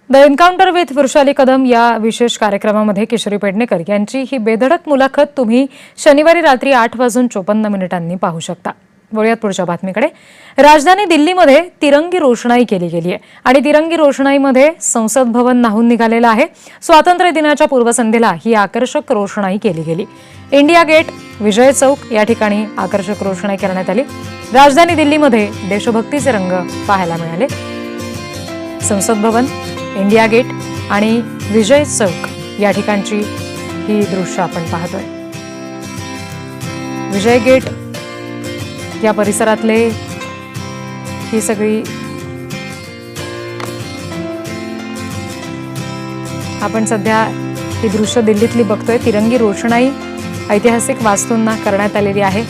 The encounter with Vrushali Kadam या विशेष कार्यक्रमामध्ये किशोरी पेडणेकर यांची ही बेधडक मुलाखत तुम्ही शनिवारी रात्री 8:54 पाहू शकता। वळूयात पुढच्या बातमीकडे। राजधानी दिल्लीमध्ये तिरंगी रोषणाई केली गेली आहे आणि तिरंगी रोषणाईमध्ये संसद भवन न्हाऊन निघालेलं आहे। स्वातंत्र्य दिनाच्या पूर्वसंध्येला ही आकर्षक रोषणाई केली गेली। इंडिया गेट, विजय चौक या ठिकाणी आकर्षक रोषणाई करण्यात आली। राजधानी दिल्लीमध्ये देशभक्तीचे रंग पाहायला मिळाले। संसद भवन, इंडिया गेट आणि विजय चौक या ठिकाणची ही दृश्य आपण पाहतोय। विजय गेट या परिसरातले ही सगळी आपण सध्या ही दृश्य दिल्लीतली बघतोय। तिरंगी रोषणाई ऐतिहासिक वास्तूंना करण्यात आलेली आहे।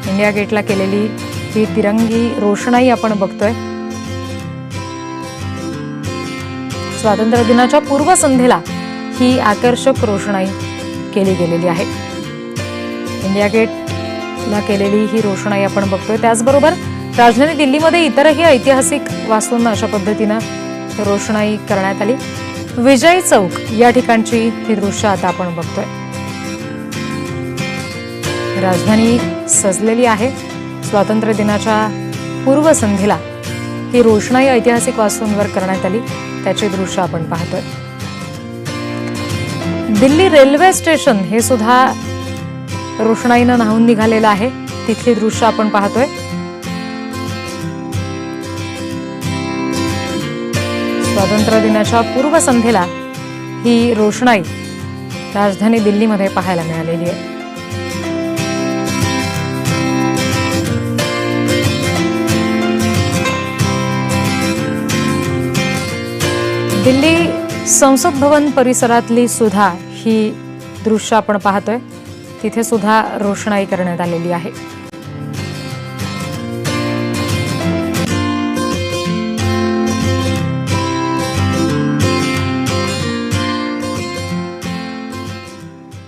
इंडिया गेटला केलेली ही तिरंगी रोषणाई आपण बघतोय। स्वातंत्र्य दिनाच्या पूर्वसंध्येला ही आकर्षक रोषणाई केली गेलेली आहे। इंडिया गेटला केलेली ही रोषणाई आपण बघतोय। त्याचबरोबर राजधानी दिल्लीमध्ये इतरही ऐतिहासिक वास्तूंना अशा पद्धतीनं रोषणाई करण्यात आली। विजय चौक या ठिकाणची ही दृश्य आता आपण बघतोय। राजधानी सजलेली आहे। स्वातंत्र्य दिनाच्या पूर्वसंध्येला ही रोषणाई ऐतिहासिक वास्तूंवर करण्यात आली, त्याचे दृश्य आपण पाहतोय। दिल्ली रेल्वे स्टेशन हे सुद्धा रोषणाईनं न्हाऊन निघालेलं आहे, तिथली दृश्य आपण पाहतोय। स्वातंत्र्य दिनाच्या पूर्वसंध्येला ही रोषणाई राजधानी दिल्लीमध्ये पाहायला मिळालेली आहे। दिल्ली संसद भवन परिसरातली सुद्धा ही दृश्य आपण पाहतोय, तिथे सुद्धा रोषणाई करण्यात आलेली आहे।